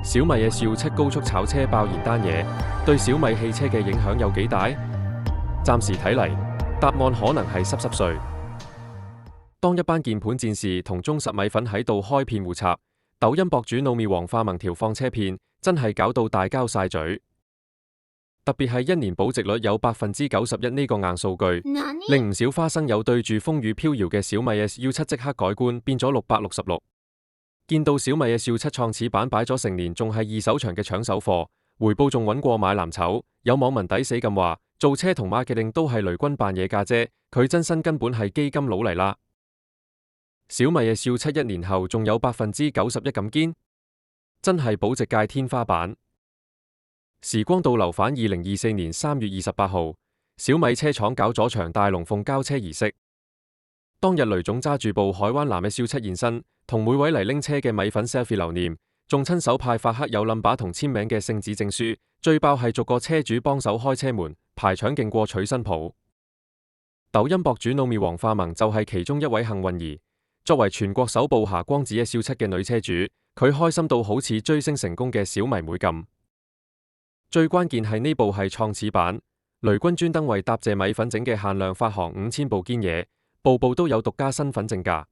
小米嘅SU7高速炒車爆燃單嘢，對小米汽車嘅影響有幾大？暫時睇嚟，答案可能係濕碎。當一班鍵盤戰士同忠實米粉喺度開片互插，抖音博主糯米黃化萌條放車片，真係搞到大交晒嘴。特別係一年保值率有91%呢個硬數據，令唔少花生友對住風雨飄搖嘅小米SU7即刻改觀，變咗666。見到小米SU7創始版擺咗成年，仲係二手場嘅搶手貨，回報仲穩過買藍籌。有網民抵死咁話，做車同 marketing 都係雷軍扮嘢架啫，佢真身根本係基金佬嚟啦。小米SU7一年後仲有91%咁堅，真係保值界天花板。時光倒流返2024年3月28號，小米車廠搞咗場大龍鳳交車儀式。當日雷總揸住部海灣藍SU7現身，同每位嚟拎車嘅米粉 selfie 留念，仲親手派發刻有冧把同簽名嘅聖旨證書。最爆係逐個車主幫手開車門，排場勁過娶新抱。抖音博主糯米黃化萌就係其中一位幸運兒。作為全國首部霞光紫SU7嘅女車主，佢開心到好似追星成功嘅小迷妹咁。最關鍵係呢部係創始版，雷軍專登為答謝米粉整嘅限量發行5000部堅嘢，部部都有獨家身份證架。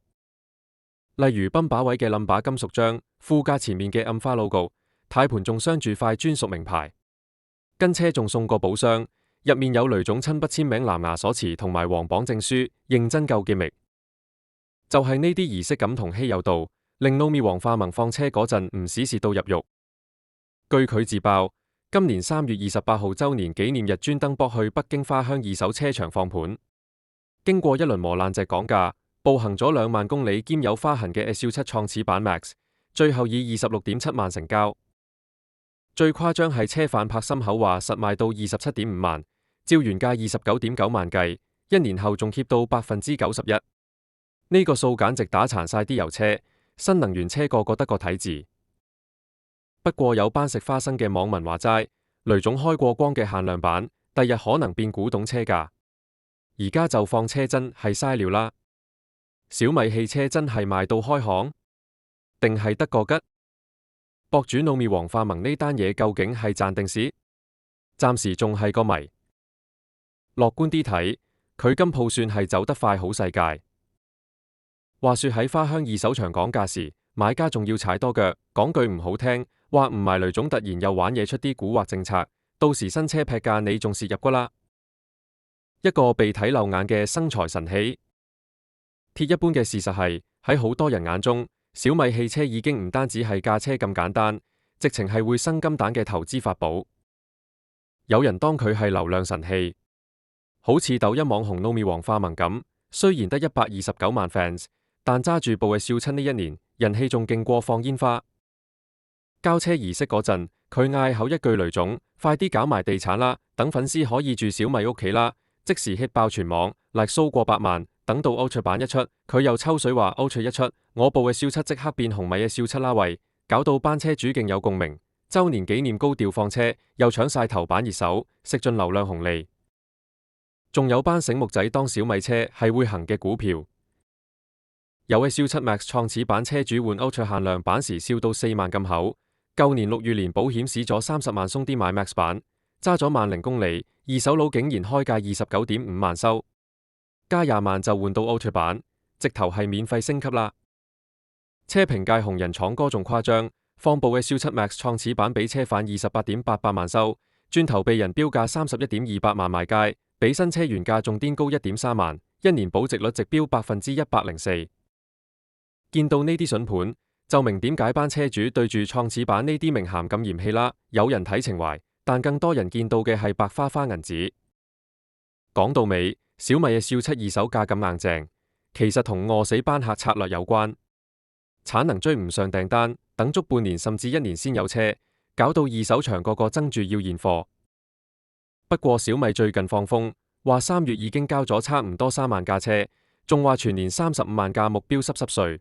例如泵把位嘅冧把金屬章，副駕前面嘅暗花 logo， 軚盤仲鑲住塊專屬名牌，跟車仲送個寶箱，入面有雷總親筆簽名藍牙鎖匙同埋皇榜證書，認真夠傑味。就係呢啲儀式感同稀有度，令糯米黃化萌放車嗰陣唔使蝕到入肉。據佢自爆，今年3月28號週年紀念日專登駁去北京花鄉二手車場放盤，經過一輪磨爛蓆講價，步行咗2萬公里兼有花痕嘅SU7創始版 Max， 最後以26.7萬成交。最誇張係車販拍心口話實賣到27.5萬，照原價29.9萬計，一年後仲貼到91%。呢個數簡直打殘晒啲油車，新能源車個個得個睇字。不過有班食花生嘅網民話齋，雷總開過光嘅限量版，第日可能變古董車價。而家就放車真係嘥料啦。小米汽車真係賣到開行，定係得個吉？博主糯米黃化萌呢單嘢究竟係賺定蝕？暫時仲係個謎。樂觀啲睇，佢今鋪算係走得快好世界。話說喺花鄉二手場講價時，買家仲要踩多腳，講句唔好聽，話唔埋雷總突然又玩嘢出啲蠱惑政策，到時新車劈價你仲蝕入骨啦。一個被睇漏眼嘅生財神器。鐵一般嘅事實係，喺好多人眼中，小米汽車已經唔單止係駕車咁簡單，直情係會生金蛋嘅投資法寶。有人當佢係流量神器，好似抖音網紅糯米黃化萌咁，雖然得129萬 fans。但揸住部SU7呢一年，人氣仲勁過放煙花。交車儀式嗰陣，佢嗌口一句雷總，快啲搞埋地產啦，等粉絲可以住小米屋企啦，即時 hit 爆全網，like 蘇過百萬。等到 Ultra 版一出，佢又抽水話 Ultra 一出，我部SU7即刻變紅米SU7啦喂，搞到班車主勁有共鳴。週年紀念高調放車，又搶晒頭版熱搜，食盡流量紅利。仲有班醒目仔當小米車係會行嘅股票。有SU7 Max 創始版車主換 Ultra 限量版時笑到4萬咁口，舊年6月連保險使咗30萬鬆啲買 Max 版，揸咗10000公里，二手佬竟然開價29.5萬收，加20萬就換到 Ultra 版，直頭係免費升級啦。車評界紅人闖哥仲誇張，放部SU7 Max 創始版俾車販28.88萬收，轉頭被人標價31.28萬賣街，比新車原價仲癲高1.3萬，一年保值率直飆104%。見到呢啲筍盤，就明點解班車主對住創始版呢啲名銜咁嫌棄啦。有人睇情懷，但更多人見到嘅係白花花銀紙。講到尾，小米SU7二手價咁硬淨，其實同餓死班客策略有關。產能追唔上訂單，等足半年甚至1年先有車，搞到二手場個個爭住要現貨。不過小米最近放風，話3月已經交咗差唔多3萬架車，仲話全年35萬架目標濕碎。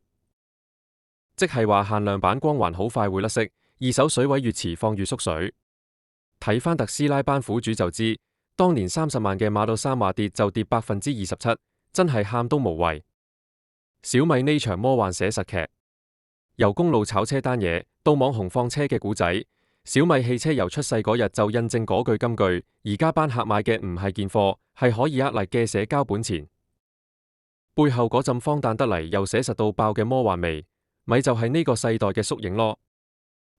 即係話限量版光環好快會甩色，二手水位越遲放越縮水。睇翻特斯拉班苦主就知，當年30萬嘅馬到3話跌就跌27%，真係喊都無謂。小米呢場魔幻寫實劇。由公路炒車單嘢到網紅放車嘅故仔，小米汽車由出世嗰日就印證嗰句金句，而家班客買嘅唔係件貨，係可以呃嚟嘅社交本錢。背後嗰陣荒誕得嚟又寫實到爆嘅魔幻味，咪就係呢個世代嘅縮影咯。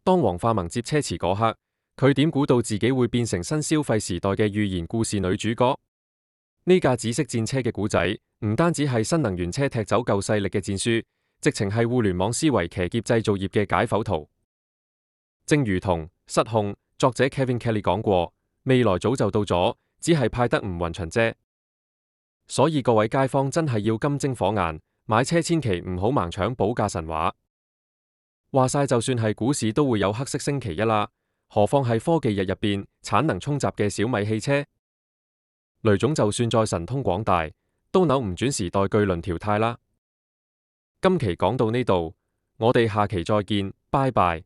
當黃化萌接車詞嗰刻，佢點估到自己會變成新消費時代嘅寓言故事女主角？呢架紫色戰車嘅故仔，唔單止係新能源車踢走舊勢力嘅戰書，直情係互聯網思維騎劫製造業嘅解剖圖。正如同失控作者 Kevin Kelly 講過，未來早就到咗，只係派得唔勻巡啫。所以各位街坊真係要金睛火眼，買車千祈唔好盲搶保價神話。話晒就算係股市都會有黑色星期一啦，何況係科技日入邊產能衝閘嘅小米汽車。雷總就算再神通廣大，都扭唔轉時代巨輪調態啦。今期講到呢度，我哋下期再見，拜拜。